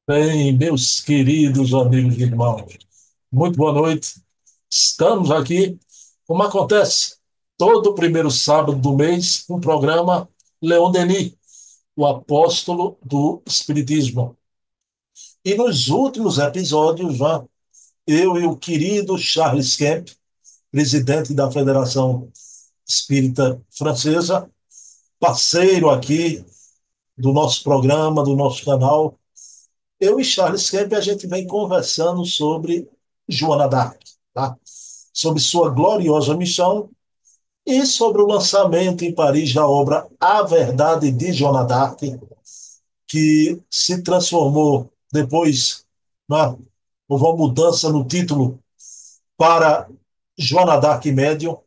Bem, meus queridos amigos e irmãos, muito boa noite. Estamos aqui, como acontece, todo primeiro sábado do mês, um programa Leon Denis, o apóstolo do Espiritismo. E nos últimos episódios, eu e o querido Charles Kemp, presidente da Federação Espírita Francesa, parceiro aqui do nosso programa, do nosso canal, eu e Charles Kemp, a gente vem conversando sobre Joana d'Arc, tá? Sobre sua gloriosa missão e sobre o lançamento em Paris da obra A Verdade de Joana d'Arc, que se transformou depois, né, houve uma mudança no título para Joana d'Arc Médium.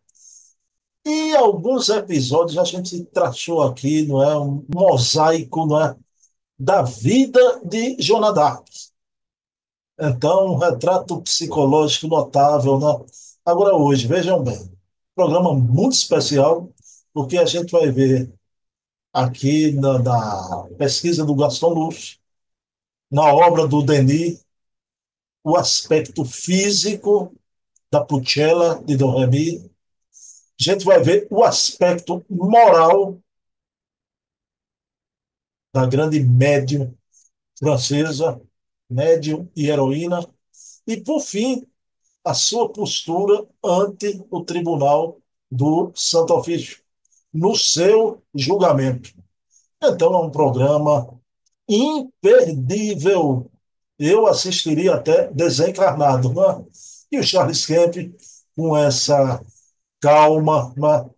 E alguns episódios a gente traçou aqui, não é, um mosaico, não é, da vida de Joana d'Arc. Então, um retrato psicológico notável, né? Agora, hoje, vejam bem, programa muito especial, porque a gente vai ver aqui na pesquisa do Gaston Luz, na obra do Denis, o aspecto físico da Pucella de Dom Remy. A gente vai ver o aspecto moral da grande médium francesa, médium e heroína. E, por fim, a sua postura ante o Tribunal do Santo Ofício, no seu julgamento. Então, é um programa imperdível. Eu assistiria até desencarnado, né? E o Charles Kemp, com essa calma, né?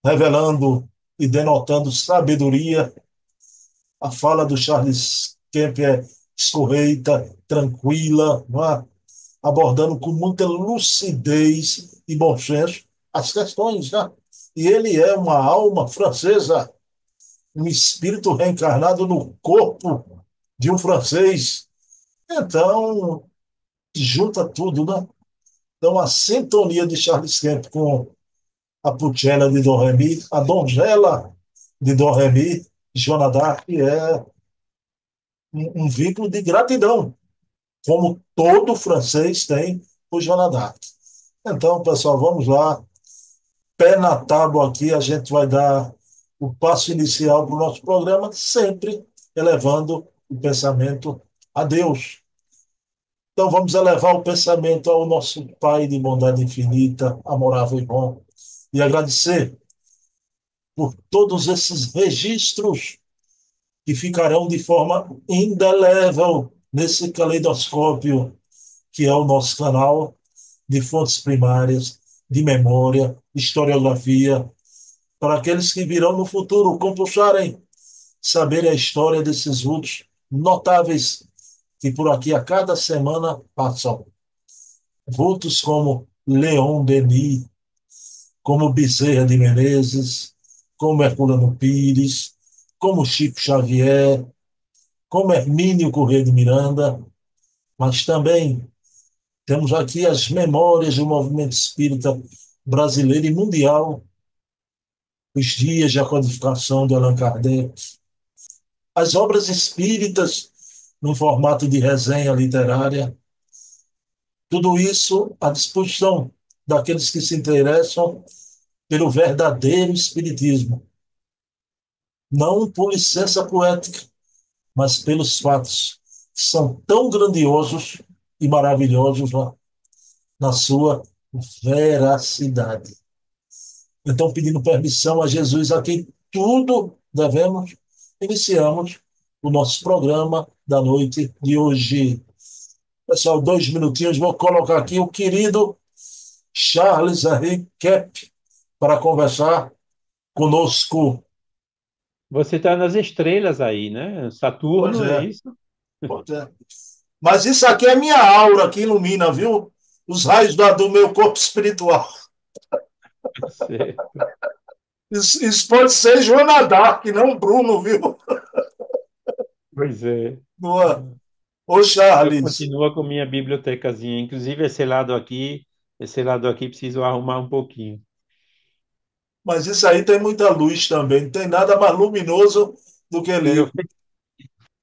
Revelando e denotando sabedoria. A fala do Charles Kemp é escorreita, tranquila, não é? Abordando com muita lucidez e bom senso as questões, né? E ele é uma alma francesa, um espírito reencarnado no corpo de um francês. Então, junta tudo, né? Então, a sintonia de Charles Kemp com a Pucella de Dom Remy, a donzela de Dom Remy, Joana d'Arc, é um vínculo de gratidão, como todo francês tem por Joana d'Arc. Então, pessoal, vamos lá. Pé na tábua aqui, a gente vai dar o passo inicial para o nosso programa, sempre elevando o pensamento a Deus. Então, vamos elevar o pensamento ao nosso Pai de bondade infinita, amorável e bom, e agradecer por todos esses registros que ficarão de forma indelével nesse caleidoscópio que é o nosso canal de fontes primárias, de memória, historiografia, para aqueles que virão no futuro compulsarem saber a história desses vultos notáveis que por aqui a cada semana passam. Vultos como Leon Denis, como Bezerra de Menezes, como Herculano Pires, como Chico Xavier, como Hermínio Corrêa de Miranda, mas também temos aqui as memórias do movimento espírita brasileiro e mundial, os dias de codificação de Allan Kardec, as obras espíritas no formato de resenha literária, tudo isso à disposição daqueles que se interessam pelo verdadeiro espiritismo, não por licença poética, mas pelos fatos que são tão grandiosos e maravilhosos na sua veracidade. Então, pedindo permissão a Jesus, a quem tudo devemos, iniciamos o nosso programa da noite de hoje. Pessoal, 2 minutinhos, vou colocar aqui o querido Charles Henrique Kep para conversar conosco. Você está nas estrelas aí, né? Pois Saturno, é é, isso? pois é. Mas isso aqui é minha aura que ilumina, viu? Os raios do meu corpo espiritual. Certo. Isso pode ser Joana d'Arc, não Bruno, viu? Pois é. Boa. Ô, Eu Charles, continuo com minha bibliotecazinha. Inclusive, esse lado aqui preciso arrumar um pouquinho. mas isso aí tem muita luz também. Não tem nada mais luminoso do que É, livro.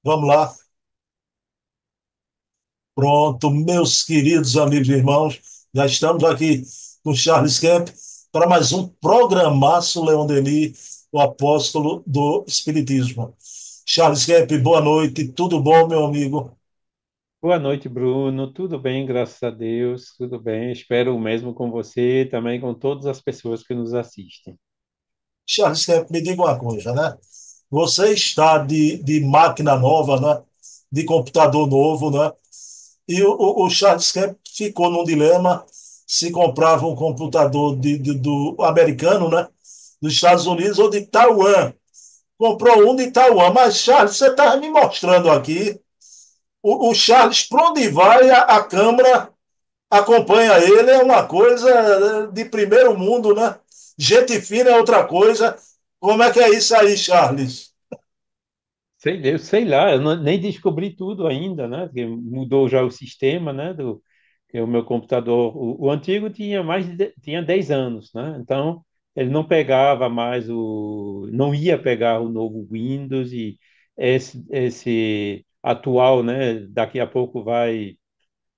Vamos lá. Pronto, meus queridos amigos e irmãos, já estamos aqui com Charles Kemp para mais um programaço Leon Denis, o apóstolo do Espiritismo. Charles Kemp, boa noite, tudo bom, meu amigo? Boa noite, Bruno. Tudo bem, graças a Deus. Tudo bem. Espero o mesmo com você, e também com todas as pessoas que nos assistem. Charles Kemp, me diga uma coisa, né? Você está de máquina nova, né? De computador novo, né? E o Charles Kemp ficou num dilema se comprava um computador do americano, né? Dos Estados Unidos ou de Taiwan. Comprou um de Taiwan, mas Charles, você estava me mostrando aqui, o Charles, para onde vai, a Câmara acompanha ele, é uma coisa de primeiro mundo, né? Gente fina é outra coisa. Como é que é isso aí, Charles? Eu sei lá, nem descobri tudo ainda, né? Porque mudou já o sistema, né? Que o meu computador, o antigo tinha tinha 10 anos, né? Então ele não pegava mais não ia pegar o novo Windows e esse atual, né? Daqui a pouco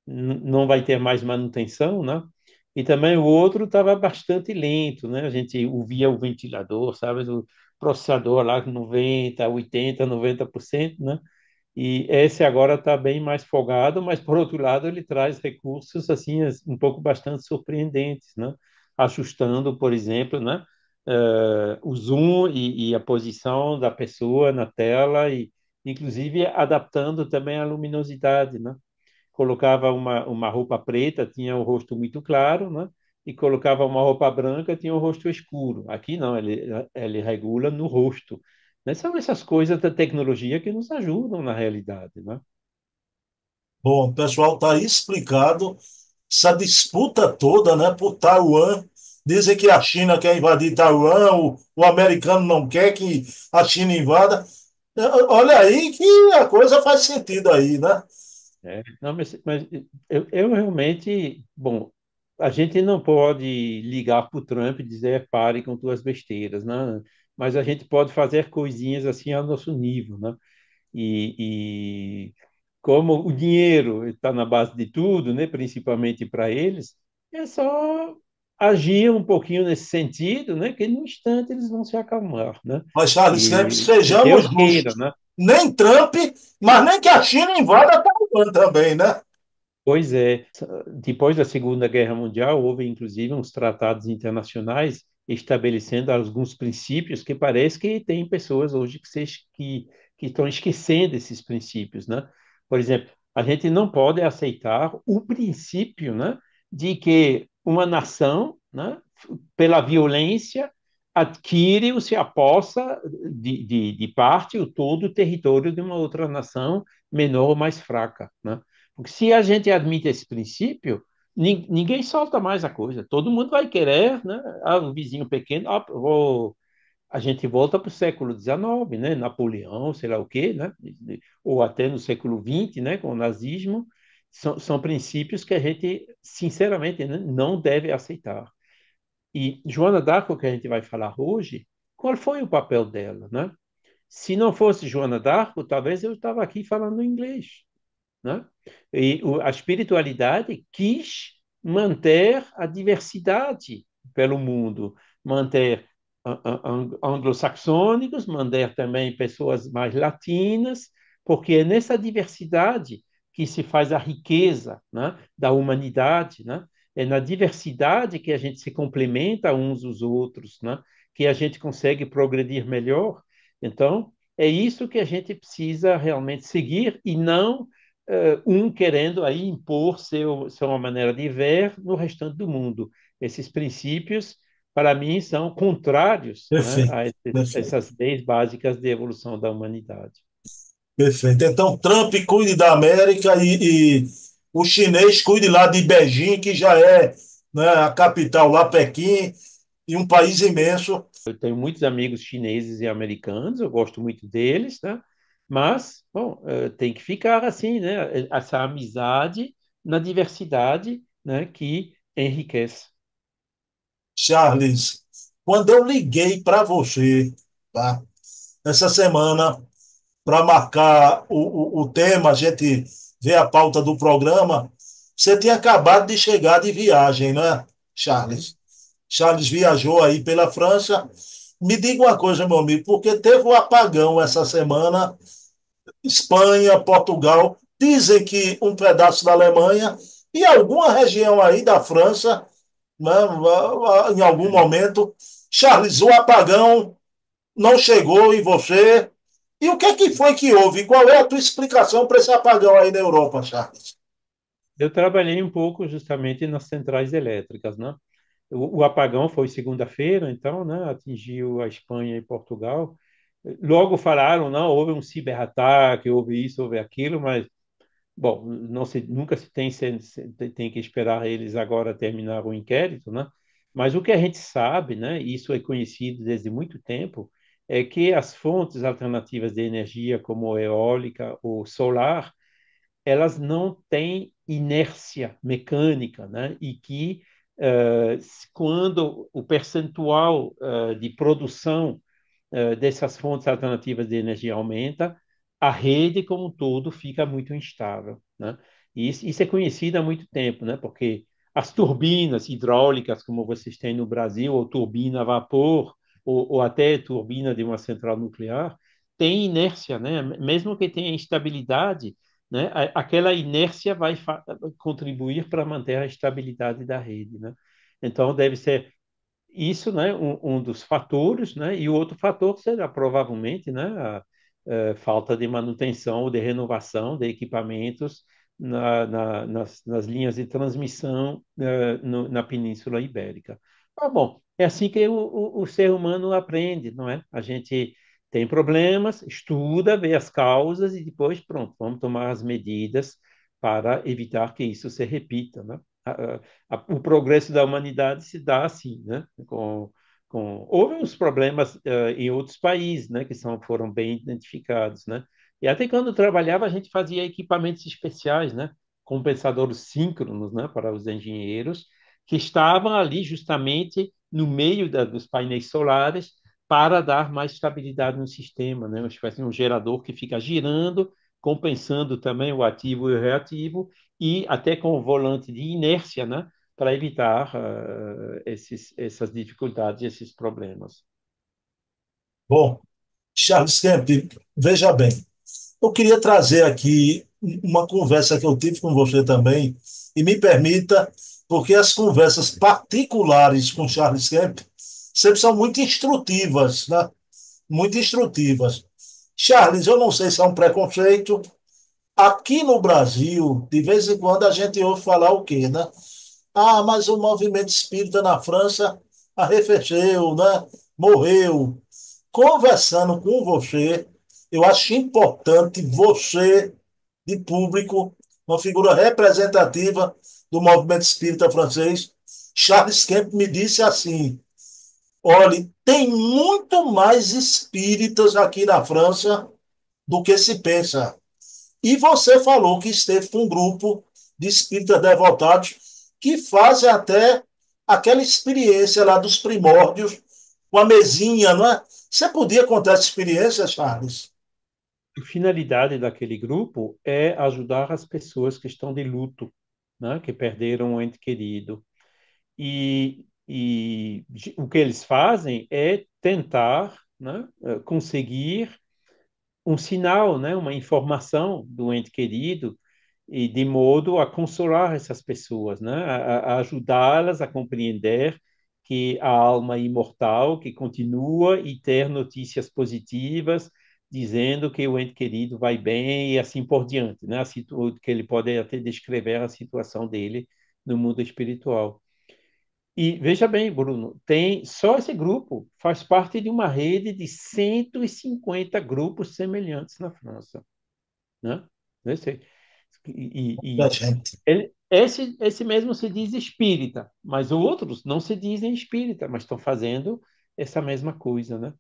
não vai ter mais manutenção, né? E também o outro estava bastante lento, né? A gente ouvia o ventilador, sabe? O processador lá com 90, 80, 90%, né? E esse agora está bem mais folgado, mas por outro lado ele traz recursos assim um pouco bastante surpreendentes, né? Ajustando, por exemplo, né? O zoom e a posição da pessoa na tela e inclusive adaptando também a luminosidade, né? Colocava uma roupa preta, tinha o rosto muito claro, né? E colocava uma roupa branca, tinha o rosto escuro. Aqui não, ele regula no rosto. Né? São essas coisas da tecnologia que nos ajudam na realidade, né? Bom, pessoal, está aí explicado essa disputa toda, né, por Taiwan. Dizem que a China quer invadir Taiwan, o americano não quer que a China invada. Olha aí que a coisa faz sentido aí, né? Não, mas eu realmente, bom, a gente não pode ligar para o Trump e dizer pare com tuas besteiras, né? Mas a gente pode fazer coisinhas assim ao nosso nível, né? E como o dinheiro está na base de tudo, né, principalmente para eles, é só agir um pouquinho nesse sentido, né, que no instante eles vão se acalmar, né? Mas, Charles Kemp, E sejamos Deus queira, justos. né? Nem Trump, mas nem que a China invada Taiwan também, né? Pois é, depois da Segunda Guerra Mundial, houve inclusive uns tratados internacionais estabelecendo alguns princípios que parece que tem pessoas hoje que estão esquecendo esses princípios, né? Por exemplo, a gente não pode aceitar o princípio, né, de que uma nação, né, pela violência, adquire ou se apossa de parte ou todo o território de uma outra nação menor ou mais fraca, né? Porque se a gente admite esse princípio, ninguém solta mais a coisa. Todo mundo vai querer, né? Um vizinho pequeno, a gente volta para o século XIX, né? Napoleão, sei lá o quê, né? Ou até no século XX, né? Com o nazismo. São princípios que a gente, sinceramente, né, não deve aceitar. E Joana d'Arc, que a gente vai falar hoje, qual foi o papel dela, né? Se não fosse Joana d'Arc, talvez eu estava aqui falando inglês, né? E a espiritualidade quis manter a diversidade pelo mundo, manter anglo-saxônicos, manter também pessoas mais latinas, porque é nessa diversidade que se faz a riqueza, né, da humanidade, né? É na diversidade que a gente se complementa uns aos outros, né? Que a gente consegue progredir melhor. Então, é isso que a gente precisa realmente seguir e não um querendo aí impor sua maneira de ver no restante do mundo. Esses princípios, para mim, são contrários, né, Perfeito, perfeito, essas leis básicas de evolução da humanidade. perfeito. Então, Trump cuide da América e o chinês cuide lá de Beijing, que já é, né, a capital lá, Pequim, e um país imenso. Eu tenho muitos amigos chineses e americanos, eu gosto muito deles, né? Mas, bom, tem que ficar assim, né? Essa amizade na diversidade, né? Que enriquece. Charles, quando eu liguei para você, tá, essa semana, para marcar o tema, a gente ver a pauta do programa. Você tinha acabado de chegar de viagem, né, Uhum. Charles? Charles viajou aí pela França. Me diga uma coisa, meu amigo, porque teve um apagão essa semana, Espanha, Portugal, dizem que um pedaço da Alemanha e alguma região aí da França, né, em algum momento. Charles, o apagão não chegou em você. E o que é que foi que houve? Qual é a tua explicação para esse apagão aí na Europa, Charles? Eu trabalhei um pouco justamente nas centrais elétricas, né? O apagão foi segunda-feira, então, né, atingiu a Espanha e Portugal. Logo falaram, não, houve um ciberataque, houve isso, houve aquilo, mas, bom, não se, nunca se tem, tem que esperar eles agora terminar o inquérito, né? Mas o que a gente sabe, né, e isso é conhecido desde muito tempo, é que as fontes alternativas de energia, como eólica ou solar, elas não têm inércia mecânica, né? E que quando o percentual de produção dessas fontes alternativas de energia aumenta, a rede como um todo fica muito instável, né? E isso é conhecido há muito tempo, né? Porque as turbinas hidráulicas, como vocês têm no Brasil, ou turbina a vapor, ou até turbina de uma central nuclear, tem inércia, né? Mesmo que tenha instabilidade, né? Aquela inércia vai contribuir para manter a estabilidade da rede, né? Então, deve ser isso, né, um dos fatores, né, e o outro fator será provavelmente, né, a falta de manutenção ou de renovação de equipamentos nas linhas de transmissão na Península Ibérica. Ah, bom, é assim que o ser humano aprende, não é? A gente tem problemas, estuda, vê as causas e depois, pronto, vamos tomar as medidas para evitar que isso se repita, né? O progresso da humanidade se dá assim, né? Houve uns problemas em outros países, né, que foram bem identificados, né? E até quando eu trabalhava, a gente fazia equipamentos especiais, né? Compensadores síncronos, né, para os engenheiros, que estavam ali justamente no meio dos painéis solares para dar mais estabilidade no sistema, né? Uma espécie de um gerador que fica girando, compensando também o ativo e o reativo, e até com o volante de inércia, né, para evitar essas dificuldades, esses problemas. Bom, Charles Kemp, veja bem, eu queria trazer aqui uma conversa que eu tive com você também, e me permita, porque as conversas particulares com Charles Kemp sempre são muito instrutivas, né? Muito instrutivas. Charles, eu não sei se é um preconceito. Aqui no Brasil, de vez em quando a gente ouve falar o quê, né? Ah, mas o movimento espírita na França arrefeceu, né? Morreu. Conversando com você, eu acho importante você, de público, uma figura representativa do movimento espírita francês. Charles Kemp me disse assim: olhe, tem muito mais espíritas aqui na França do que se pensa. E você falou que esteve com um grupo de espíritas devotados que fazem até aquela experiência lá dos primórdios, com a mesinha, não é? Você podia contar essa experiência, Charles? A finalidade daquele grupo é ajudar as pessoas que estão de luto, né, que perderam um ente querido. E o que eles fazem é tentar, né, conseguir um sinal, né, uma informação do ente querido, e de modo a consolar essas pessoas, né, a ajudá-las a compreender que a alma é imortal, que continua e ter notícias positivas, dizendo que o ente querido vai bem e assim por diante, né, que ele pode até descrever a situação dele no mundo espiritual. E veja bem, Bruno, tem só esse grupo faz parte de uma rede de 150 grupos semelhantes na França, né? Esse, Da e gente. esse mesmo se diz espírita, mas outros não se dizem espírita, mas estão fazendo essa mesma coisa, né?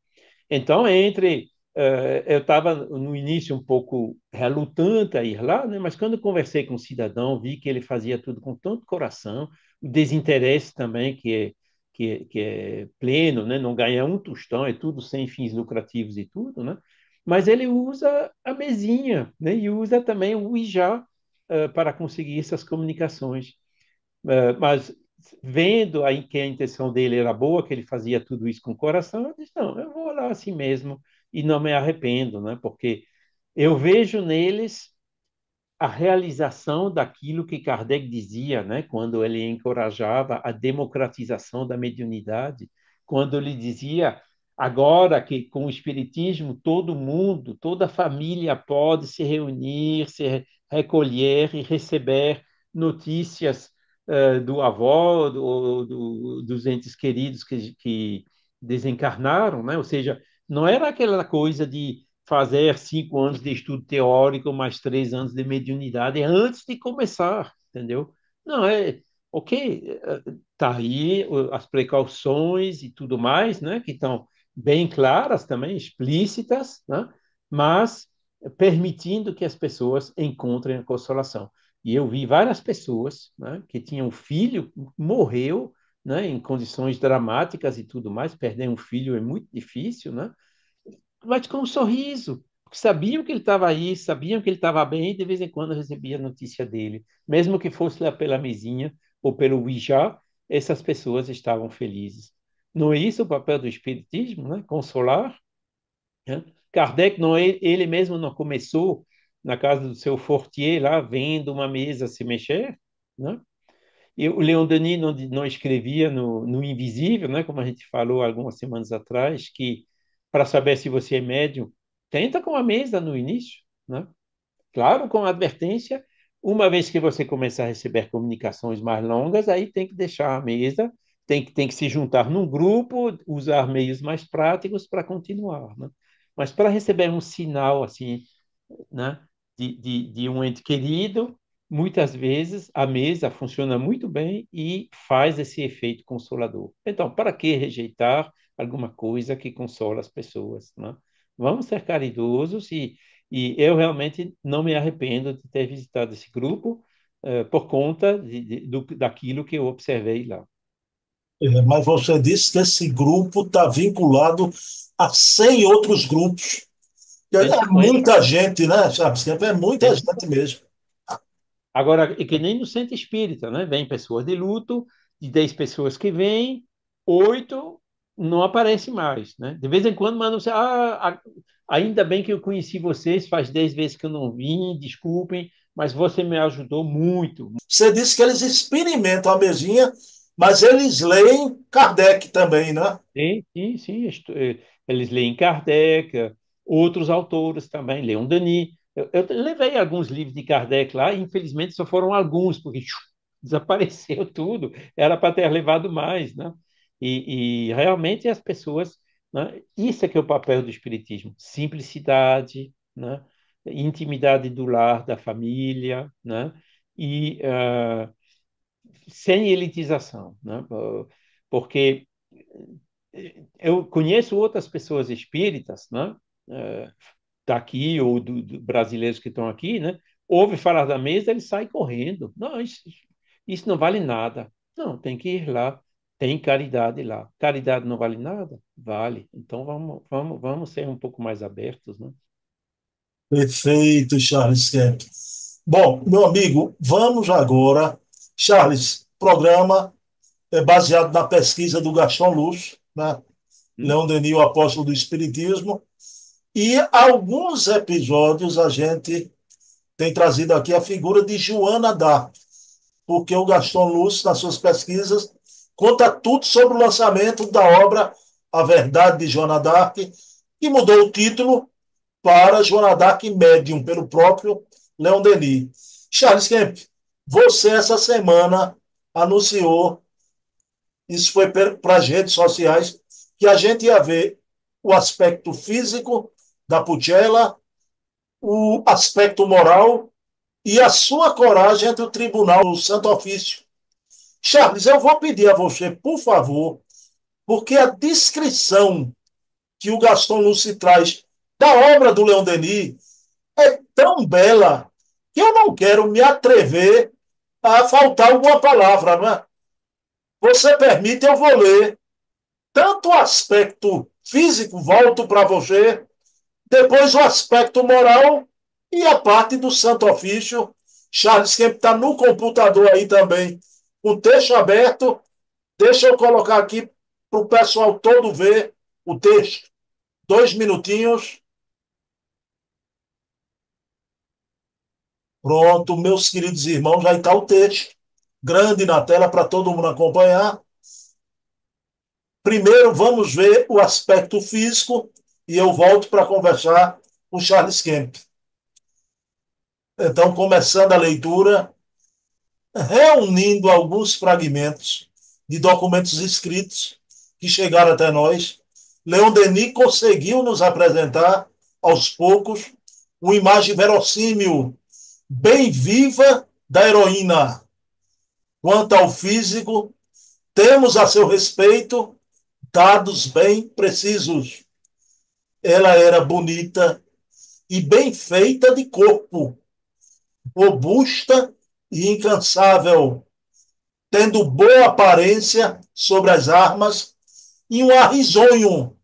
Então, eu estava no início um pouco relutante a ir lá, né? Mas quando conversei com o cidadão, vi que ele fazia tudo com tanto coração, o desinteresse também, que é pleno, né? Não ganha um tostão, é tudo sem fins lucrativos e tudo, né? Mas ele usa a mesinha, né? E usa também o Ouija, para conseguir essas comunicações. Mas vendo aí que a intenção dele era boa, que ele fazia tudo isso com o coração, eu disse, não, eu vou lá assim mesmo e não me arrependo, né? Porque eu vejo neles a realização daquilo que Kardec dizia, né, quando ele encorajava a democratização da mediunidade, quando ele dizia agora que com o espiritismo todo mundo, toda família pode se reunir, se recolher e receber notícias do avô, dos entes queridos que desencarnaram, né? Ou seja, não era aquela coisa de fazer 5 anos de estudo teórico, mais 3 anos de mediunidade antes de começar, entendeu? Não, ok, tá aí as precauções e tudo mais, né, que estão bem claras também, explícitas, né, mas permitindo que as pessoas encontrem a consolação. E eu vi várias pessoas, né, que tinham um filho, morreu, né, em condições dramáticas e tudo mais, perder um filho é muito difícil, né? Mas com um sorriso, porque sabiam que ele estava aí, sabiam que ele estava bem, e de vez em quando recebia notícia dele. Mesmo que fosse lá pela mesinha ou pelo Ouija, essas pessoas estavam felizes. Não é isso o papel do Espiritismo, né? Consolar? Né? Kardec, não, ele mesmo não começou na casa do seu Fortier, lá, vendo uma mesa se mexer, né? E o Leon Denis não escrevia no Invisível, né, como a gente falou algumas semanas atrás, que para saber se você é médium, tenta com a mesa no início, né? Claro, com a advertência, uma vez que você começar a receber comunicações mais longas, aí tem que deixar a mesa, tem que se juntar num grupo, usar meios mais práticos para continuar, né? Mas para receber um sinal assim, né, de um ente querido, muitas vezes a mesa funciona muito bem e faz esse efeito consolador. Então, para que rejeitar alguma coisa que consola as pessoas, né? Vamos ser caridosos e eu realmente não me arrependo de ter visitado esse grupo por conta daquilo que eu observei lá. Mas você disse que esse grupo está vinculado a 100 outros grupos. cento e É cinquenta muita gente, né, Chaves? É muita cento e gente cinquenta mesmo. Agora, é que nem no centro espírita, né? Vem pessoas de luto, de 10 pessoas que vêm, 8 não aparecem mais, né? De vez em quando mandam você, ainda bem que eu conheci vocês, faz 10 vezes que eu não vim, desculpem, mas você me ajudou muito. Você disse que eles experimentam a mesinha, mas eles leem Kardec também, né? Sim, sim, sim. Eles leem Kardec, outros autores também, Leon Denis. Eu levei alguns livros de Kardec lá, e infelizmente só foram alguns, porque desapareceu tudo. Era para ter levado mais, né? E realmente as pessoas, né? Isso é que é o papel do Espiritismo: simplicidade, né? Intimidade do lar, da família, né? E sem elitização, né? Porque eu conheço outras pessoas espíritas, né? Daqui ou brasileiros que estão aqui, né? Ouve falar da mesa, ele sai correndo. Não, isso não vale nada. Não, tem que ir lá. Tem caridade lá. Caridade não vale nada? Vale. Então vamos ser um pouco mais abertos, né? Perfeito, Charles Kemp. Bom, meu amigo, vamos agora. Charles, programa é baseado na pesquisa do Gaston Luz, né? Hum? Leão Denis, o apóstolo do Espiritismo. E alguns episódios a gente tem trazido aqui a figura de Joana d'Arc, porque o Gaston Luz, nas suas pesquisas, conta tudo sobre o lançamento da obra A Verdade de Joana d'Arc, que mudou o título para Joana d'Arc Médium, pelo próprio Leon Denis. Charles Kemp, você essa semana anunciou, isso foi para as redes sociais, que a gente ia ver o aspecto físico da Pucella, o aspecto moral e a sua coragem ante o tribunal do Santo Ofício. Charles, eu vou pedir a você, por favor, porque a descrição que o Gaston Luce traz da obra do Leon Denis é tão bela que eu não quero me atrever a faltar alguma palavra, não é? Você permite, eu vou ler tanto o aspecto físico, volto para você, depois o aspecto moral e a parte do Santo Ofício, Charles Kemp está no computador aí também, com o texto aberto. Deixa eu colocar aqui para o pessoal todo ver o texto. 2 minutinhos. Pronto, meus queridos irmãos, já está o texto. Grande na tela para todo mundo acompanhar. Primeiro, vamos ver o aspecto físico e eu volto para conversar com Charles Kemp. Então, começando a leitura, reunindo alguns fragmentos de documentos escritos que chegaram até nós, Leon Denis conseguiu nos apresentar, aos poucos, uma imagem verossímil, bem viva da heroína. Quanto ao físico, temos a seu respeito dados bem precisos. Ela era bonita e bem feita de corpo, robusta e incansável, tendo boa aparência sobre as armas e um ar risonho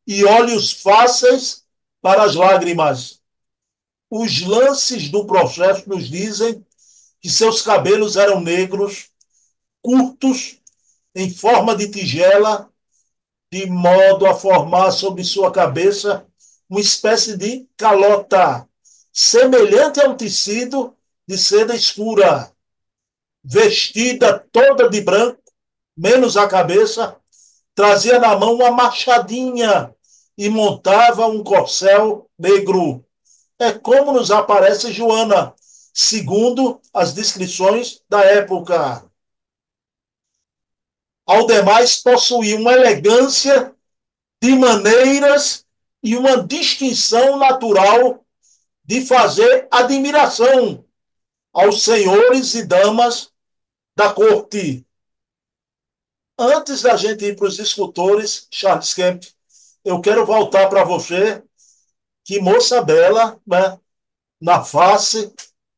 e olhos fáceis para as lágrimas. Os lances do processo nos dizem que seus cabelos eram negros, curtos, em forma de tigela, de modo a formar sobre sua cabeça uma espécie de calota, semelhante a um tecido de seda escura, vestida toda de branco, menos a cabeça, trazia na mão uma machadinha e montava um corcel negro. É como nos aparece Joana, segundo as descrições da época. Ao demais, possuía uma elegância de maneiras e uma distinção natural de fazer admiração aos senhores e damas da corte. Antes da gente ir para os escultores, Charles Kemp, eu quero voltar para você, que moça bela, né, na face,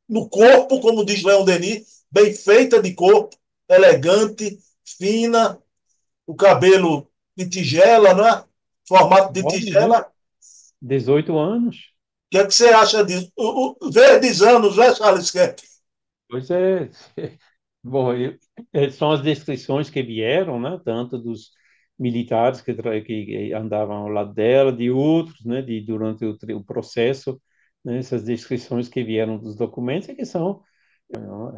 no corpo, como diz Leon Denis, bem feita de corpo, elegante, fina, o cabelo de tigela, né? Formato de Jovem, né? tigela. 18 anos. O que é que você acha disso? Verdes anos, né, Charles Kemp? Pois é. Bom, são as descrições que vieram, né? Tanto dos militares que andavam ao lado dela, de outros, né? Durante o processo, né? Essas descrições que vieram dos documentos é que são.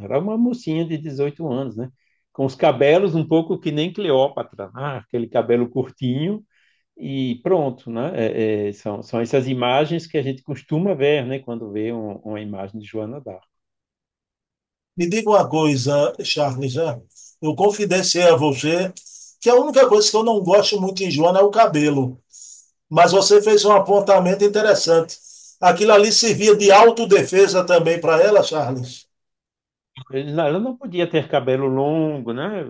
Era uma mocinha de 18 anos, né? Com os cabelos um pouco que nem Cleópatra, aquele cabelo curtinho e pronto, né? São essas imagens que a gente costuma ver, né? Quando vê uma imagem de Joana d'Arc. Me diga uma coisa, Charles, né? Eu confidenciei a você que a única coisa que eu não gosto muito em Joana é o cabelo. Mas você fez um apontamento interessante. Aquilo ali servia de autodefesa também para ela, Charles. Ela não podia ter cabelo longo, né?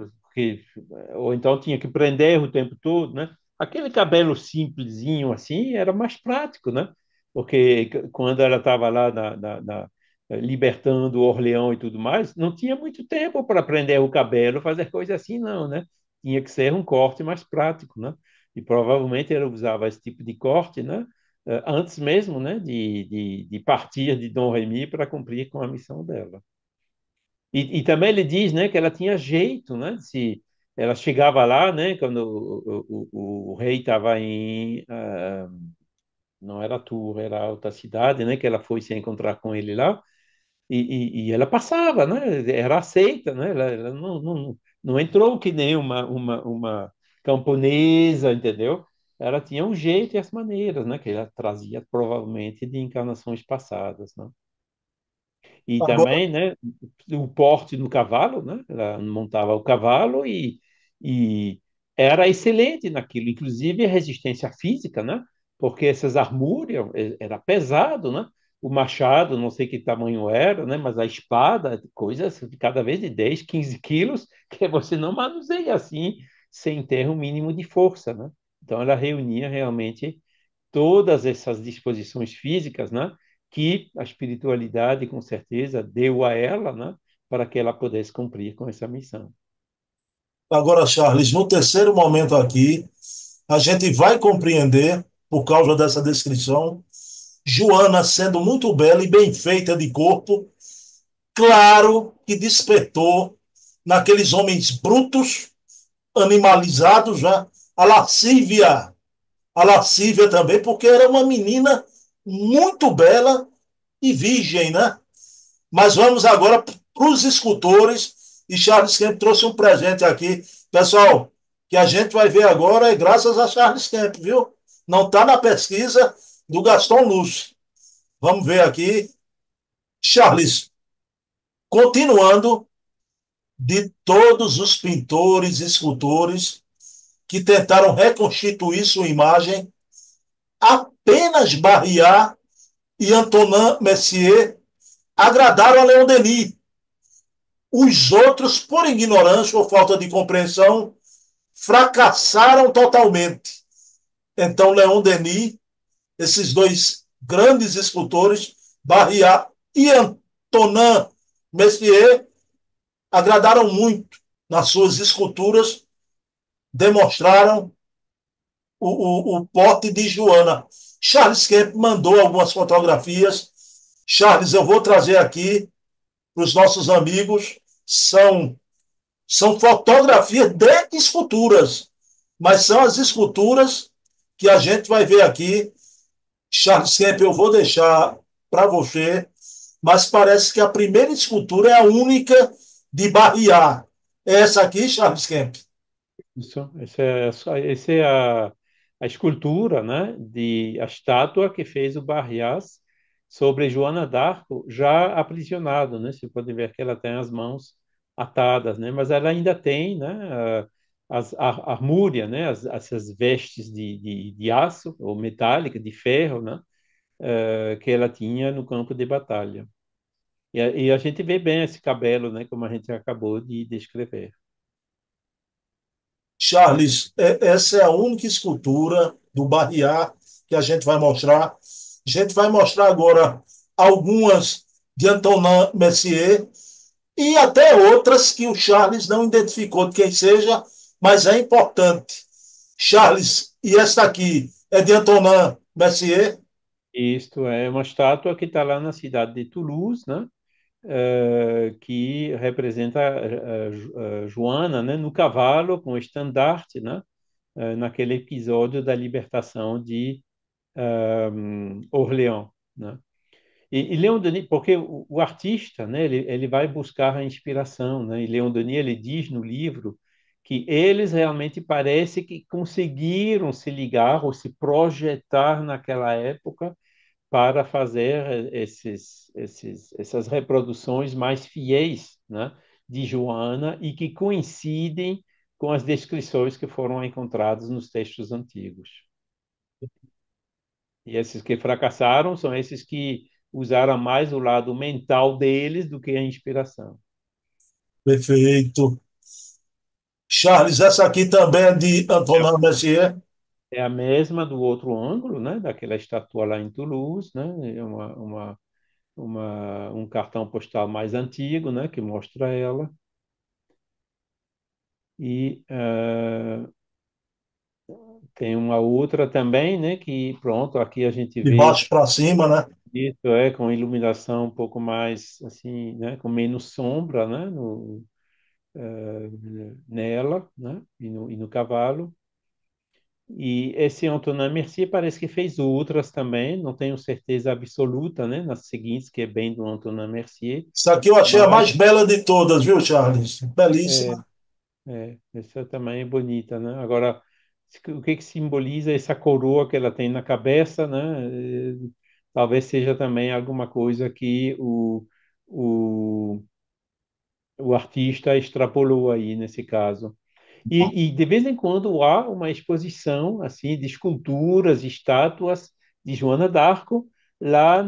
Ou então tinha que prender o tempo todo, né? Aquele cabelo simplesinho assim era mais prático, né? Porque quando ela estava lá libertando o Orleão e tudo mais, não tinha muito tempo para prender o cabelo, fazer coisa assim, não, né? Tinha que ser um corte mais prático, né? E provavelmente ela usava esse tipo de corte, né? Antes mesmo, né? De partir de Dom Remy para cumprir com a missão dela. E também ele diz, né, que ela tinha jeito, né? Se ela chegava lá, né, quando o rei estava não era Tours, era outra cidade, né, que ela foi se encontrar com ele lá, e ela passava, né? Era aceita, né? Ela não entrou que nem uma camponesa, entendeu? Ela tinha um jeito e as maneiras, né, que ela trazia provavelmente de encarnações passadas, né? E Agora, também, né, o porte no cavalo, né? Ela montava o cavalo e era excelente naquilo, inclusive a resistência física, né? Porque essas armúrias era pesado, né? O machado, não sei que tamanho era, né? Mas a espada, coisas de cada vez de 10, 15 quilos que você não manuseia assim sem ter um mínimo de força, né? Então ela reunia realmente todas essas disposições físicas, né, que a espiritualidade com certeza deu a ela, né, para que ela pudesse cumprir com essa missão. agora, Charles, no terceiro momento aqui, a gente vai compreender, por causa dessa descrição, Joana sendo muito bela e bem feita de corpo, claro que despertou naqueles homens brutos, animalizados, já, a lascívia. A lascívia também, porque era uma menina muito bela e virgem, né? Mas vamos agora para os escultores, e Charles Kemp trouxe um presente aqui. Pessoal, que a gente vai ver agora é graças a Charles Kemp, viu? Não está na pesquisa do Gaston Luz. Vamos ver aqui. Charles, continuando, de todos os pintores e escultores que tentaram reconstituir sua imagem, apenas Barriat e Antonin Messier agradaram a Leon Denis. Os outros, por ignorância ou falta de compreensão, fracassaram totalmente. Então, Leon Denis, esses dois grandes escultores, Barriat e Antonin Messier, agradaram muito nas suas esculturas, demonstraram o porte de Joana. Charles Kemp mandou algumas fotografias. Charles, eu vou trazer aqui para os nossos amigos. São fotografias de esculturas, mas são as esculturas que a gente vai ver aqui. Charles Kemp, eu vou deixar para você, mas parece que a primeira escultura é a única de Barriat. É essa aqui, Charles Kemp. Isso, esse é a escultura, né, a estátua que fez o Barrias sobre Joana d'Arco, já aprisionado, né? Você pode ver que ela tem as mãos atadas, né? Mas ela ainda tem, né, a armúria, né, essas vestes de aço ou metálica, de ferro, né, que ela tinha no campo de batalha. E a gente vê bem esse cabelo, né, como a gente acabou de descrever. Charles, essa é a única escultura do Barriat que a gente vai mostrar. A gente vai mostrar agora algumas de Antonin Messier e até outras que o Charles não identificou de quem seja, mas é importante. Charles, e esta aqui é de Antonin Messier. Isto é uma estátua que está lá na cidade de Toulouse, né? Que representa Joana, né? No cavalo com o estandarte, né? Naquele episódio da libertação de Orleans, né? E Leon Denis, porque o artista, né? Ele vai buscar a inspiração, né? E Leon Denis ele diz no livro que eles realmente parece que conseguiram se ligar ou se projetar naquela época para fazer essas reproduções mais fiéis, né, de Joana e que coincidem com as descrições que foram encontradas nos textos antigos. E esses que fracassaram são esses que usaram mais o lado mental deles do que a inspiração. Perfeito. Charles, essa aqui também é de Antonin Messier. É a mesma do outro ângulo, né, daquela estátua lá em Toulouse, né, é um cartão postal mais antigo, né, que mostra ela. E tem uma outra também, né, que pronto, aqui a gente De vê baixo para cima, né? isso com iluminação um pouco mais assim, né, com menos sombra, né, nela, né, e no cavalo. E esse Antonin Mercier parece que fez outras também, não tenho certeza absoluta, né, nas seguintes, que é bem do Antonin Mercier, Isso aqui eu achei a mas mais bela de todas, viu, Charles? é, Belíssima. essa também é bonita, né? Agora, o que que simboliza essa coroa que ela tem na cabeça, né? Talvez seja também alguma coisa que o, o artista extrapolou aí nesse caso. E de vez em quando há uma exposição assim de esculturas, estátuas de Joana d'Arco lá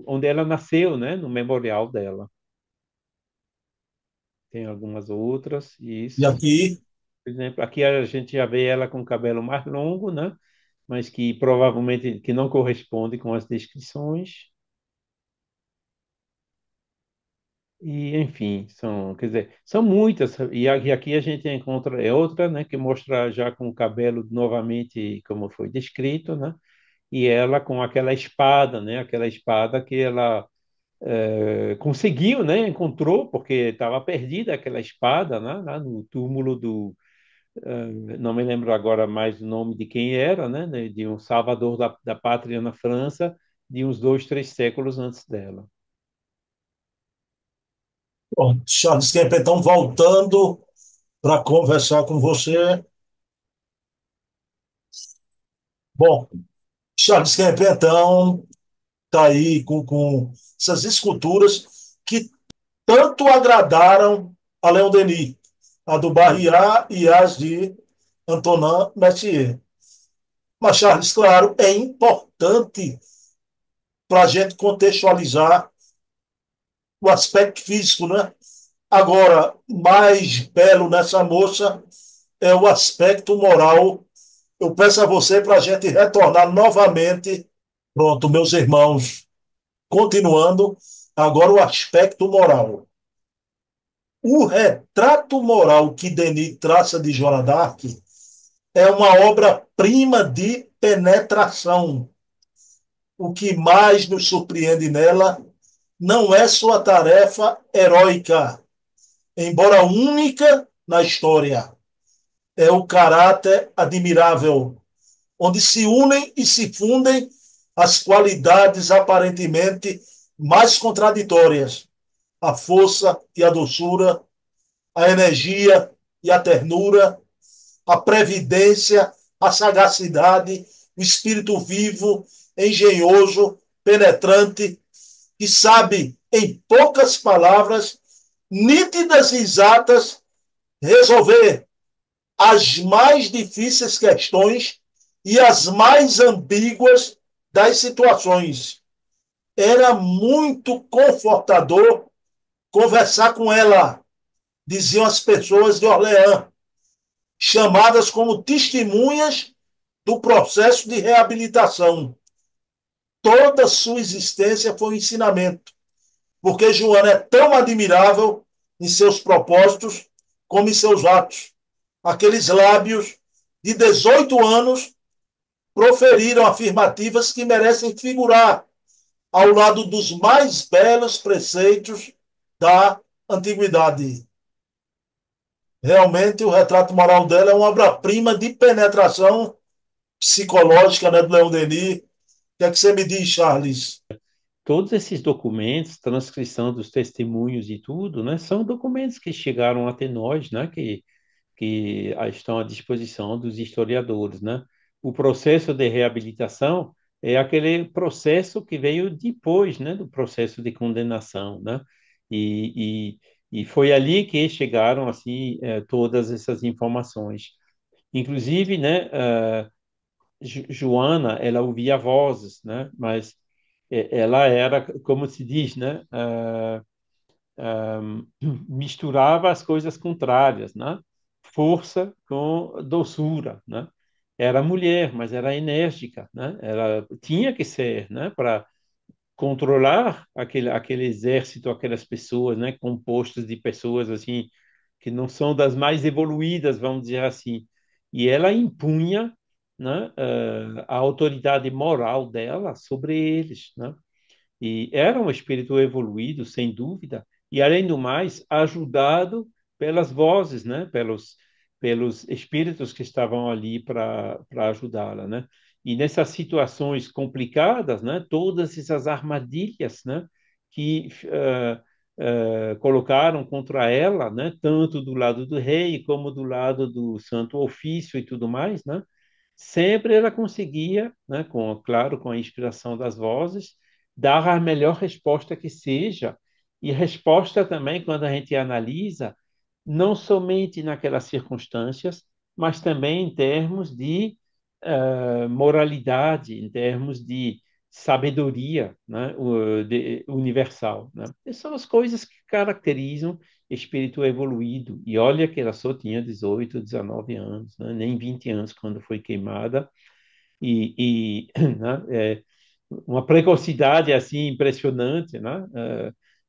onde ela nasceu, né? No memorial dela. Tem algumas outras, E isso. aqui, Por exemplo, aqui a gente já vê ela com o cabelo mais longo, né? Mas que provavelmente que não corresponde com as descrições. E, enfim, quer dizer, são muitas. E aqui a gente encontra outra, né? Que mostra já com o cabelo novamente como foi descrito, né? E ela com aquela espada, né? Aquela espada que ela conseguiu, né? Encontrou, porque estava perdida aquela espada, né? Lá no túmulo do, não me lembro agora mais o nome de quem era, né? De um salvador da pátria na França, de uns 2, 3 séculos antes dela. Bom, Charles Kemp, então, voltando para conversar com você. Bom, Charles Kemp, então, está aí com essas esculturas que tanto agradaram a Leon Denis, a do Barriat e as de Antonin Messier. Mas, Charles, claro, é importante para a gente contextualizar o aspecto físico, né? Agora, mais belo nessa moça é o aspecto moral. Eu peço a você para a gente retornar novamente. Pronto, meus irmãos, continuando, agora o aspecto moral. O retrato moral que Denis traça de Joana d'Arc é uma obra-prima de penetração. O que mais nos surpreende nela não é sua tarefa heróica, embora única na história. É o caráter admirável, onde se unem e se fundem as qualidades aparentemente mais contraditórias: a força e a doçura, a energia e a ternura, a previdência, a sagacidade, o espírito vivo, engenhoso, penetrante, que sabe, em poucas palavras, nítidas e exatas, resolver as mais difíceis questões e as mais ambíguas das situações. Era muito confortador conversar com ela, diziam as pessoas de Orleans, chamadas como testemunhas do processo de reabilitação. Toda sua existência foi um ensinamento, porque Joana é tão admirável em seus propósitos como em seus atos. Aqueles lábios de 18 anos proferiram afirmativas que merecem figurar ao lado dos mais belos preceitos da antiguidade. Realmente, o retrato moral dela é uma obra-prima de penetração psicológica, né, do Leon Denis. O que é que você me diz, Charles? Todos esses documentos, transcrição dos testemunhos e tudo, né, são documentos que chegaram até nós, né, que estão à disposição dos historiadores, né? O processo de reabilitação é aquele processo que veio depois, né, do processo de condenação, né? E foi ali que chegaram assim todas essas informações. Inclusive, né, Joana, ela ouvia vozes, né? Mas ela era, como se diz, né? Misturava as coisas contrárias, né? Força com doçura, né? Era mulher, mas era enérgica, né? Ela tinha que ser, né? Para controlar aquele exército, aquelas pessoas, né? Compostas de pessoas assim que não são das mais evoluídas, vamos dizer assim. E ela impunha, né? A autoridade moral dela sobre eles, né? E era um espírito evoluído, sem dúvida, e além do mais, ajudado pelas vozes, né? Pelos espíritos que estavam ali para ajudá-la, né? E nessas situações complicadas, né? Todas essas armadilhas, né? Que colocaram contra ela, né? Tanto do lado do rei como do lado do Santo Ofício e tudo mais, né? Sempre ela conseguia, né? Claro, com a inspiração das vozes dar a melhor resposta que seja. E resposta também, quando a gente analisa, não somente naquelas circunstâncias, mas também em termos de moralidade, em termos de sabedoria, né, universal. Né? Essas são as coisas que caracterizam espírito evoluído. E olha que ela só tinha 18, 19 anos, né? Nem 20 anos quando foi queimada. Né, uma precocidade assim impressionante, né?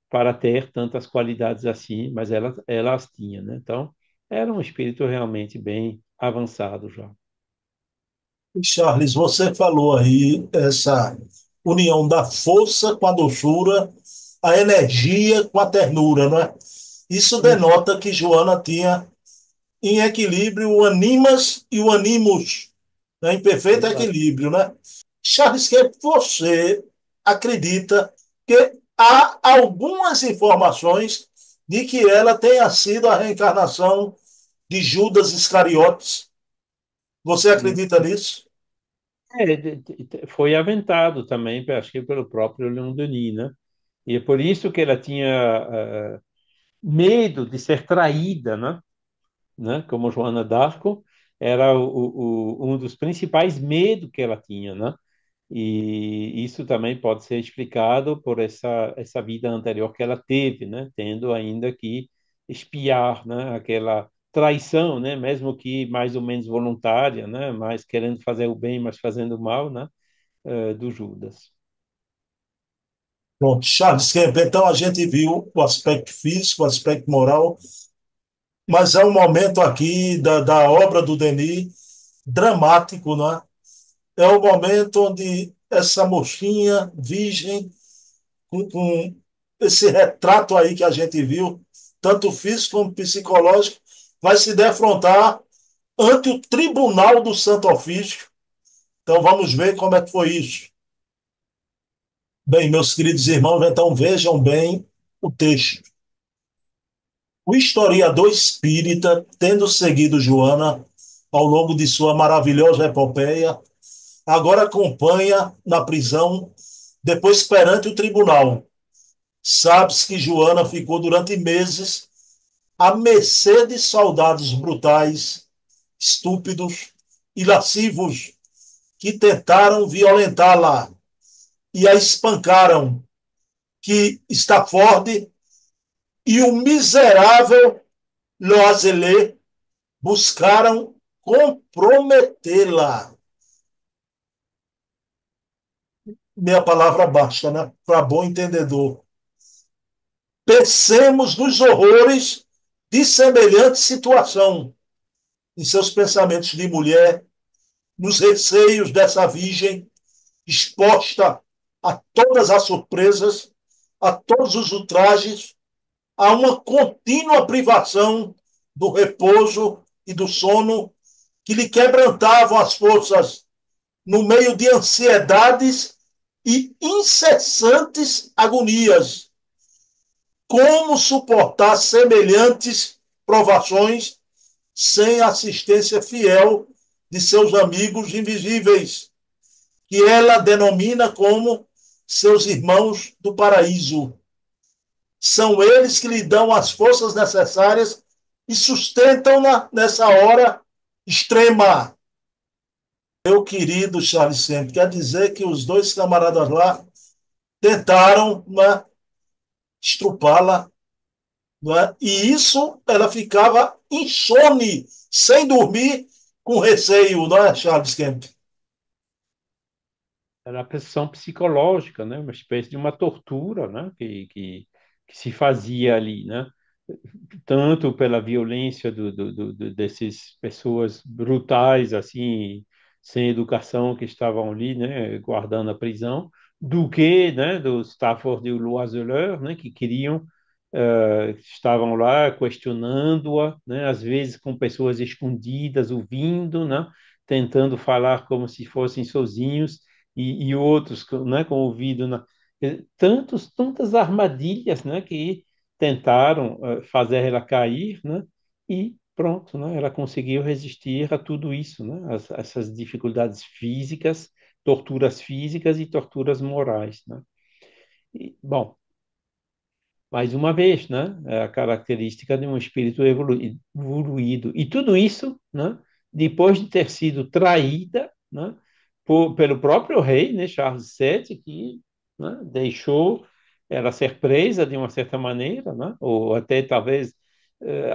Para ter tantas qualidades assim, mas ela as tinha, né? Então, era um espírito realmente bem avançado já. Charles, você falou aí essa união da força com a doçura a energia com a ternura, não é? Isso Isso. denota que Joana tinha em equilíbrio o animas e o animus, né? Em perfeito Exato. equilíbrio, né? Charles, que você acredita que há algumas informações de que ela tenha sido a reencarnação de Judas Iscariotes. Você Sim. acredita nisso? Foi aventado também, acho que pelo próprio Leon Denis, né? E é por isso que ela tinha medo de ser traída, né? Como Joana d'Arco, era um dos principais medos que ela tinha, né? E isso também pode ser explicado por essa vida anterior que ela teve, né? Tendo ainda que espiar, né? Aquela traição, né? Mesmo que mais ou menos voluntária, né? Mas querendo fazer o bem, mas fazendo o mal, né? Do Judas. Pronto, Charles Kemp, então a gente viu o aspecto físico, o aspecto moral, mas é um momento aqui da obra do Denis dramático, né? É o momento onde essa mocinha virgem, com esse retrato aí que a gente viu, tanto físico como psicológico, vai se defrontar ante o Tribunal do Santo Ofício. Então vamos ver como é que foi isso. Bem, meus queridos irmãos, então vejam bem o texto. O historiador espírita, tendo seguido Joana ao longo de sua maravilhosa epopeia, agora acompanha na prisão, depois perante o tribunal. Sabe-se que Joana ficou durante meses à mercê de soldados brutais, estúpidos e lascivos que tentaram violentá-la e a espancaram, que Stafford e o miserável Loiselet buscaram comprometê-la. Minha palavra basta, né? Para bom entendedor. Pensemos nos horrores de semelhante situação, em seus pensamentos de mulher, nos receios dessa virgem exposta a todas as surpresas, a todos os ultrajes, a uma contínua privação do repouso e do sono que lhe quebrantavam as forças no meio de ansiedades e incessantes agonias. Como suportar semelhantes provações sem a assistência fiel de seus amigos invisíveis, que ela denomina como seus irmãos do paraíso? São eles que lhe dão as forças necessárias e sustentam-na nessa hora extrema. Meu querido Charles Sempre, quer dizer que os dois camaradas lá tentaram, né, estrupá-la, né, e isso ela ficava insone, sem dormir, com receio, não é, Charles Kemp? Era a pressão psicológica, né? Uma espécie de uma tortura, né? Que se fazia ali, né? Tanto pela violência desses pessoas brutais, assim, sem educação, que estavam ali, né? Guardando a prisão, do que, né? Do Stafford e o Loiseleur, né? Que queriam, estavam lá questionando-a, né? Às vezes com pessoas escondidas, ouvindo, né? Tentando falar como se fossem sozinhos e outros, né, com o ouvido na tantas armadilhas, né, que tentaram fazer ela cair, né, e pronto, né, ela conseguiu resistir a tudo isso, né, essas dificuldades físicas, torturas físicas e torturas morais, né. E, bom, mais uma vez, né, é a característica de um espírito evoluído. E tudo isso, né, depois de ter sido traída, né, pelo próprio rei, né, Charles VII, que, né, deixou ela ser presa de uma certa maneira, né, ou até talvez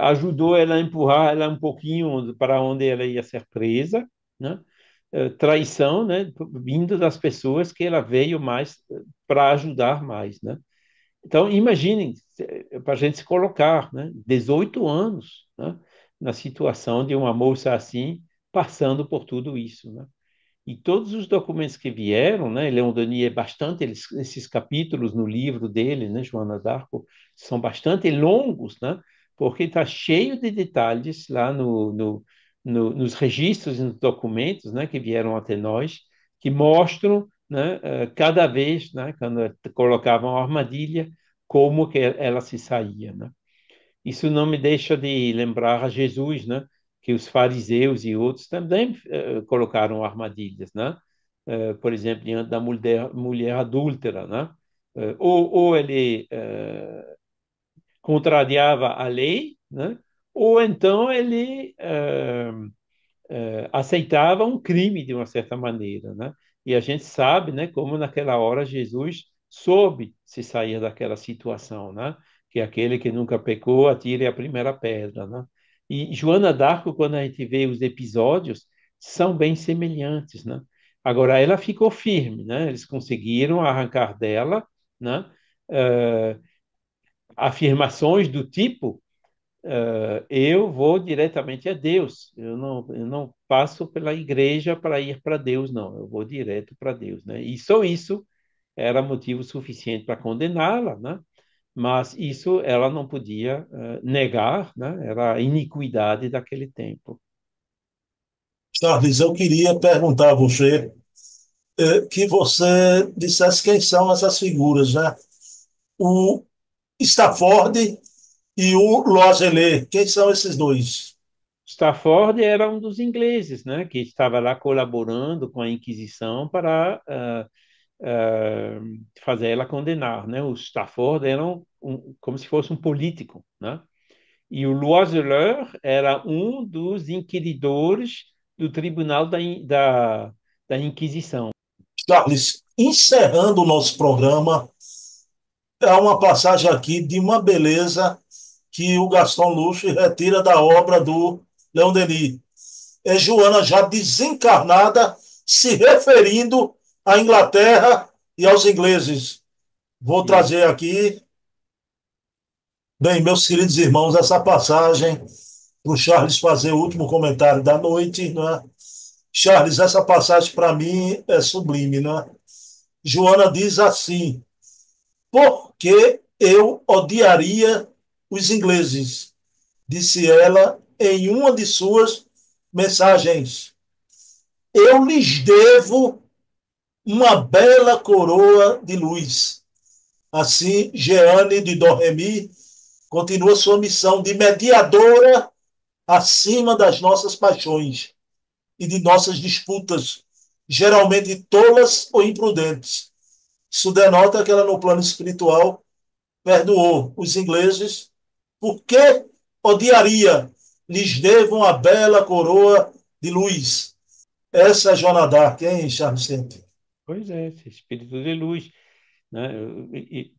ajudou ela a empurrar ela um pouquinho para onde ela ia ser presa, né, traição, né, vindo das pessoas que ela veio mais para ajudar mais, né. Então, imaginem, para a gente se colocar, né, 18 anos, né, na situação de uma moça assim, passando por tudo isso, né? E todos os documentos que vieram, né, Leon Denis é bastante, esses capítulos no livro dele, né, Joana d'Arco, são bastante longos, né, porque está cheio de detalhes lá nos registros e nos documentos, né, que vieram até nós, que mostram, né, cada vez, né, quando colocavam a armadilha, como que ela se saía, né? Isso não me deixa de lembrar a Jesus, né? Que os fariseus e outros também colocaram armadilhas, né? Por exemplo, diante da mulher adúltera, né? Ou ele contrariava a lei, né? Ou então ele aceitava um crime de uma certa maneira, né? E a gente sabe, né, como naquela hora Jesus soube se sair daquela situação, né? Que aquele que nunca pecou atire a primeira pedra, né? E Joana d'Arco, quando a gente vê os episódios, são bem semelhantes, né? Agora ela ficou firme, né? Eles conseguiram arrancar dela, né? eh, Afirmações do tipo eu vou diretamente a Deus. Eu não passo pela igreja para ir para Deus, não. Eu vou direto para Deus, né? E só isso era motivo suficiente para condená-la, né? Mas isso ela não podia negar, né? Era a iniquidade daquele tempo. Charles, eu queria perguntar a você que você dissesse quem são essas figuras, né? O Stafford e o Loiselet, quem são esses dois? Stafford era um dos ingleses, né? Que estava lá colaborando com a Inquisição para fazer ela condenar, né? O Stafford era como se fosse um político, né? E o Loiseleur era um dos inquiridores do Tribunal da Inquisição. Charles, encerrando o nosso programa, há uma passagem aqui de uma beleza que o Gaston Luche retira da obra do Leon Denis. É Joana já desencarnada, se referindo à Inglaterra e aos ingleses. Vou E, trazer aqui, bem, meus queridos irmãos, essa passagem para o Charles fazer o último comentário da noite, né? Charles, essa passagem para mim é sublime, né? Joana diz assim: por que eu odiaria os ingleses? Disse ela em uma de suas mensagens. Eu lhes devo uma bela coroa de luz. Assim, Jeanne de Dorremy continua sua missão de mediadora acima das nossas paixões e de nossas disputas, geralmente tolas ou imprudentes. Isso denota que ela, no plano espiritual, perdoou os ingleses, porque odiaria, lhes devo uma bela coroa de luz. Essa é Joana d'Arc, hein, Charles Kemp? pois é, esse espírito de luz, né?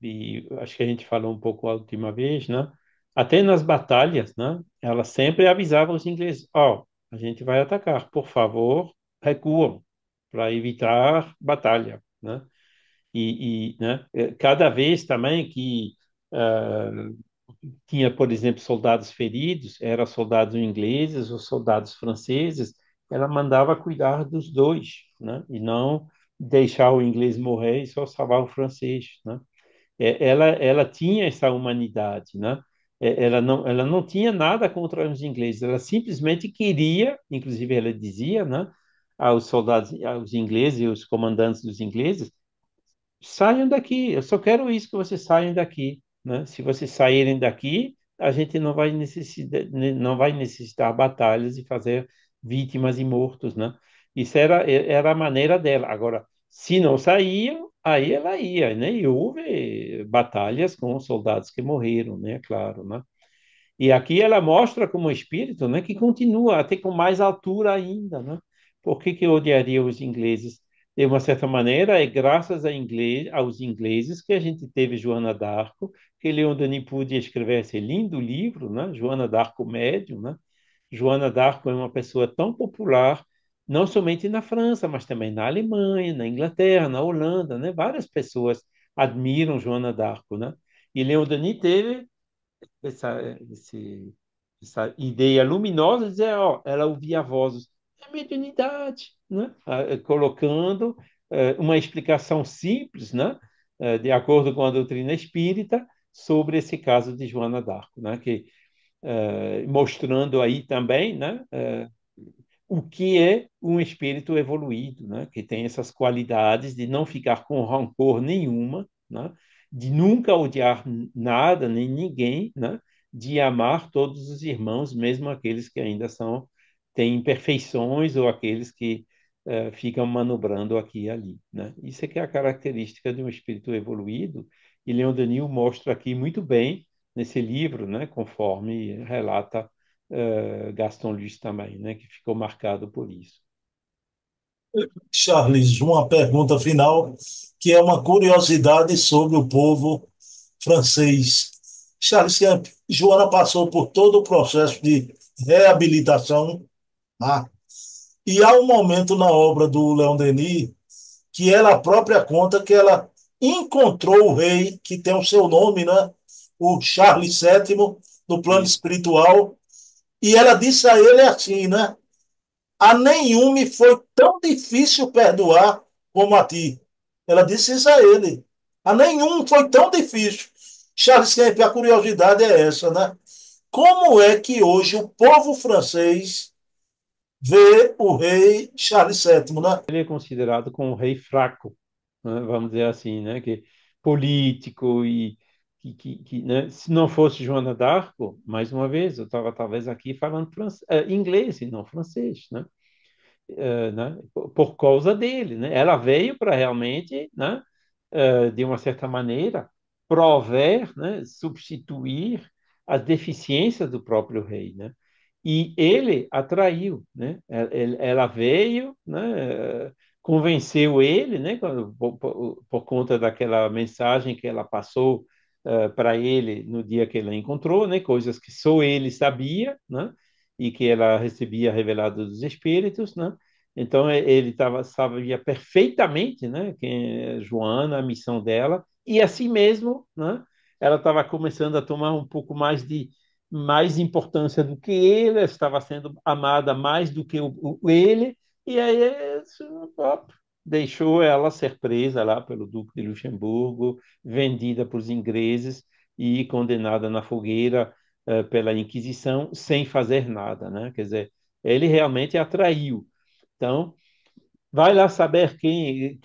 E acho que a gente falou um pouco a última vez, né? Até nas batalhas, né? Ela sempre avisava os ingleses: ó, a gente vai atacar, por favor, recuam para evitar batalha, né? Né? Cada vez também que tinha, por exemplo, soldados feridos, eram soldados ingleses ou soldados franceses, ela mandava cuidar dos dois, né? E não deixar o inglês morrer e só salvar o francês, né? Ela tinha essa humanidade, né? Ela não tinha nada contra os ingleses, ela simplesmente queria, inclusive ela dizia, né, aos soldados, aos ingleses e aos comandantes dos ingleses, saiam daqui, eu só quero isso que vocês saiam daqui, né? Se vocês saírem daqui, a gente não vai necessitar batalhas e fazer vítimas e mortos, né? Isso era a maneira dela. Agora, se não saíam, aí ela ia, né? E houve batalhas com soldados que morreram, né? Claro, né? E aqui ela mostra como espírito, né, que continua até com mais altura ainda, né? Por que que eu odiaria os ingleses? De uma certa maneira, é graças aos ingleses que a gente teve Joana d'Arco, que Leon Denis pôde escrever esse lindo livro, né? Joana d'Arco Médium, né? Joana d'Arco é uma pessoa tão popular, não somente na França, mas também na Alemanha, na Inglaterra, na Holanda, né? Várias pessoas admiram Joana d'Arco, né? E Leon Denis teve essa, essa ideia luminosa de dizer, ó, ela ouvia vozes. mediunidade, né? Colocando uma explicação simples, né? De acordo com a doutrina espírita, sobre esse caso de Joana d'Arco, né? Que, mostrando aí também, né? O que é um espírito evoluído, né? Que tem essas qualidades de não ficar com rancor nenhuma, né? De nunca odiar nada nem ninguém, né? De amar todos os irmãos, mesmo aqueles que ainda têm imperfeições ou aqueles que ficam manobrando aqui e ali, né? Isso é que é a característica de um espírito evoluído, e Leon Denis mostra aqui muito bem nesse livro, né? Conforme relata Gaston Luiz também, né, que ficou marcado por isso. Charles, uma pergunta final, que é uma curiosidade sobre o povo francês. Charles Kemp, Joana passou por todo o processo de reabilitação, tá? E há um momento na obra do Leon Denis que ela própria conta que ela encontrou o rei, que tem o seu nome, né? O Charles VII, no plano Isso. espiritual, e ela disse a ele assim, né? A nenhum me foi tão difícil perdoar como a ti. Ela disse isso a ele. A nenhum foi tão difícil. Charles Kemp, a curiosidade é essa, né? Como é que hoje o povo francês vê o rei Charles VII, né? Ele é considerado como um rei fraco, né, vamos dizer assim, né, que político e né, se não fosse Joana d'Arco, mais uma vez, eu estava talvez aqui falando inglês e não francês, né? Né, por causa dele, né? Ela veio para realmente, né, de uma certa maneira, prover, né, substituir as deficiências do próprio rei, né? E ele atraiu, né? Ela veio, né, convenceu ele, né, por conta daquela mensagem que ela passou para ele no dia que ele a encontrou, né, coisas que só ele sabia, né, e que ela recebia revelado dos espíritos, né? Então ele sabia perfeitamente, né, quem é Joana, a missão dela, e assim mesmo, né, ela estava começando a tomar um pouco mais importância do que ele, estava sendo amada mais do que ele, e aí deixou ela ser presa lá pelo Duque de Luxemburgo, vendida para os ingleses e condenada na fogueira pela Inquisição sem fazer nada, né? Quer dizer, ele realmente atraiu. Então, vai lá saber que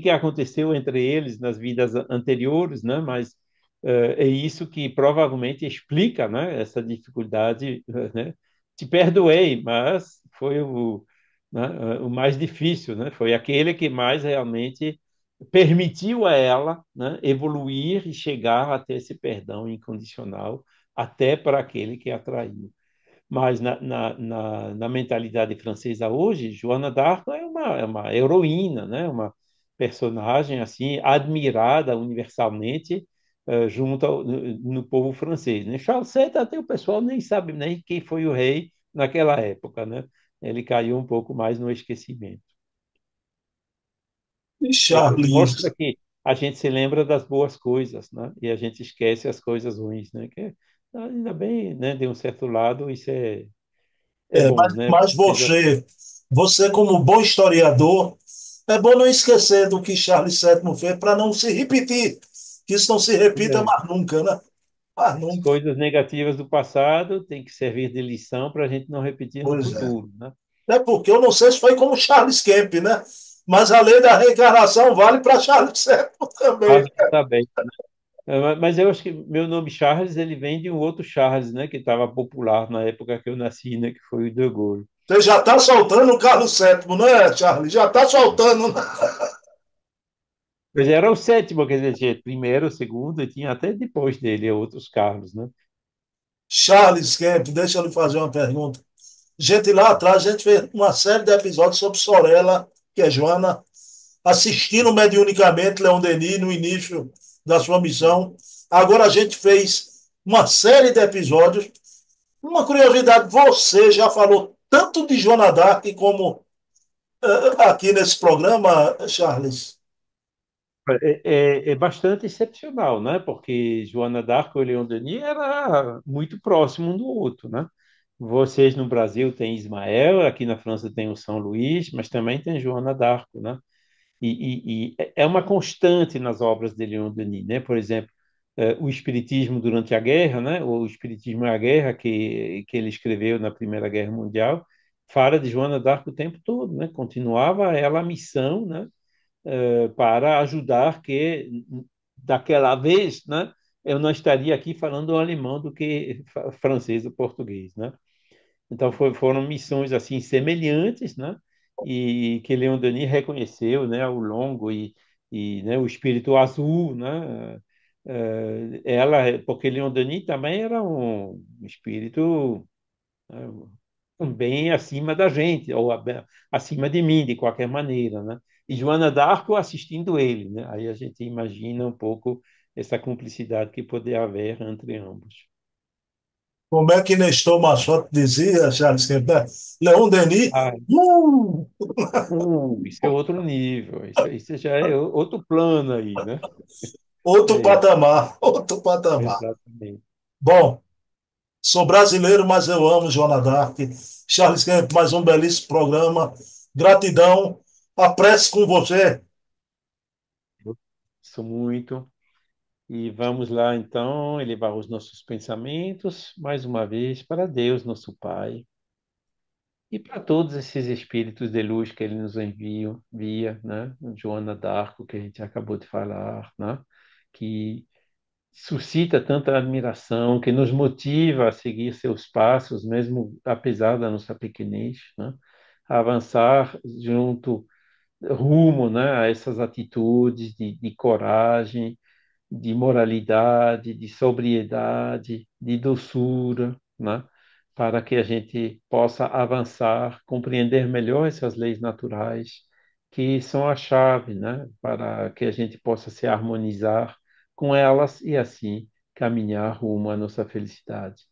aconteceu entre eles nas vidas anteriores, né? Mas é isso que provavelmente explica, né? Essa dificuldade, né? Te perdoei, mas foi né? O mais difícil, né? Foi aquele que mais realmente permitiu a ela, né? Evoluir e chegar até esse perdão incondicional, até para aquele que a traiu. Mas na mentalidade francesa hoje, Joana d'Arc é uma heroína, né? Uma personagem assim admirada universalmente junto no povo francês, né? Charles VII até o pessoal nem sabe nem quem foi o rei naquela época, né? Ele caiu um pouco mais no esquecimento. Mostra Charles, que a gente se lembra das boas coisas, né? E a gente esquece as coisas ruins, né? Que ainda bem, né? De um certo lado, isso é é, bom, né? mas você como bom historiador, é bom não esquecer do que Charles VII fez para não se repetir, que isso não se repita É, mais nunca, né? Mais as nunca. coisas negativas do passado têm que servir de lição para a gente não repetir no Pois é. futuro, né? É porque eu não sei se foi como Charles Kemp, né? Mas a lei da reencarnação vale para Charles VII também. Faz tá bem. Mas eu acho que meu nome Charles, ele vem de um outro Charles, né? Que estava popular na época que eu nasci, né? Que foi o De Gaulle. Você já está soltando o Carlos VII, não é, Charles? Já está soltando, né? Mas era o sétimo, quer dizer, tinha primeiro, segundo, e tinha até depois dele outros Carlos, né? Charles Kemp, deixa eu lhe fazer uma pergunta. Gente, lá atrás a gente fez uma série de episódios sobre Sorella, que é Joana, assistindo mediunicamente Leon Denis no início da sua missão. Agora a gente fez uma série de episódios. Uma curiosidade, você já falou tanto de Joana d'Arc como aqui nesse programa, Charles. É bastante excepcional, né? Porque Joana d'Arc e Leon Denis era muito próximo um do outro, né? Vocês no Brasil têm Ismael, aqui na França tem o São Luís, mas também tem Joana d'Arco, né? E é uma constante nas obras de Leon Denis, né? Por exemplo, o Espiritismo durante a Guerra, né? O Espiritismo e a Guerra que ele escreveu na Primeira Guerra Mundial, fala de Joana d'Arc o tempo todo, né? Continuava ela a missão, né? Para ajudar que daquela vez, né? Eu não estaria aqui falando alemão do que francês ou português, né? Então foram missões assim semelhantes, né? E que Leon Denis reconheceu, né, ao longo e né, o espírito azul, né? Ela, porque Leon Denis também era um espírito bem acima da gente ou acima de mim de qualquer maneira, né? E Joana d'Arco assistindo ele, né? Aí a gente imagina um pouco essa cumplicidade que poderia haver entre ambos. Como é que Nestor Machado dizia, Charles Quintana? Leon Denis, Ah, uh, isso é outro nível, isso já é outro plano aí, né? outro É, patamar, outro patamar. exatamente. Bom, sou brasileiro, mas eu amo Joana d'Arc. Charles Quintana, mais um belíssimo programa. Gratidão. Apreço com você. Isso muito. E vamos lá, então, elevar os nossos pensamentos, mais uma vez, para Deus, nosso Pai, e para todos esses espíritos de luz que Ele nos via, né? Joana d'Arco, que a gente acabou de falar, né? Que suscita tanta admiração, que nos motiva a seguir seus passos, mesmo apesar da nossa pequenez, né? A avançar junto, rumo, né? A essas atitudes de coragem, de moralidade, de sobriedade, de doçura, né? Para que a gente possa avançar, compreender melhor essas leis naturais, que são a chave, né? Para que a gente possa se harmonizar com elas e assim caminhar rumo à nossa felicidade.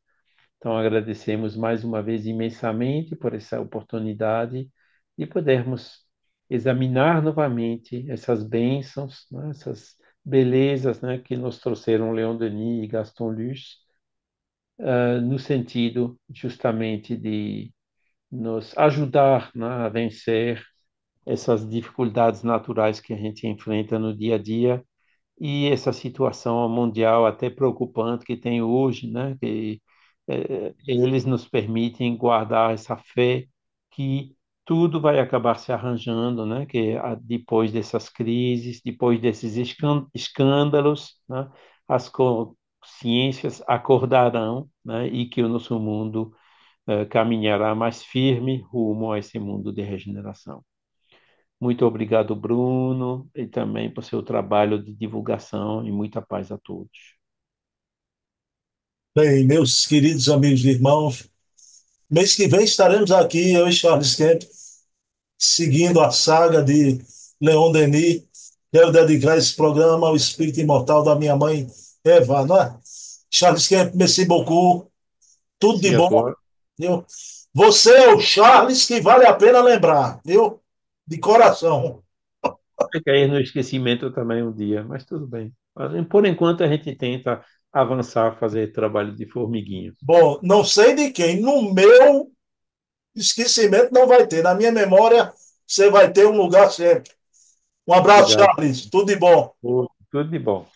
Então, agradecemos mais uma vez imensamente por essa oportunidade de podermos examinar novamente essas bênçãos, né, essas belezas, né, que nos trouxeram Leon Denis e Gaston Luz, no sentido justamente de nos ajudar, né, a vencer essas dificuldades naturais que a gente enfrenta no dia a dia e essa situação mundial até preocupante que tem hoje, né? Que eles nos permitem guardar essa fé que tudo vai acabar se arranjando, né? Que depois dessas crises, depois desses escândalos, né? As consciências acordarão, né? E que o nosso mundo caminhará mais firme rumo a esse mundo de regeneração. Muito obrigado, Bruno, e também por seu trabalho de divulgação e muita paz a todos. Bem, meus queridos amigos e irmãos, mês que vem estaremos aqui, eu e Charles Kemp, seguindo a saga de Leon Denis. Quero dedicar esse programa ao espírito imortal da minha mãe, Eva, não é? Charles Kemp, merci beaucoup. Tudo de Sim, a bom, tua. viu? Você é o Charles que vale a pena lembrar, viu? De coração. Vai cair no esquecimento também um dia, mas tudo bem. Mas, por enquanto, a gente tenta avançar, fazer trabalho de formiguinha. Bom, não sei de quem. No meu esquecimento não vai ter. Na minha memória, você vai ter um lugar sempre. Um abraço, Obrigado. Charles. Tudo de bom. Tudo de bom.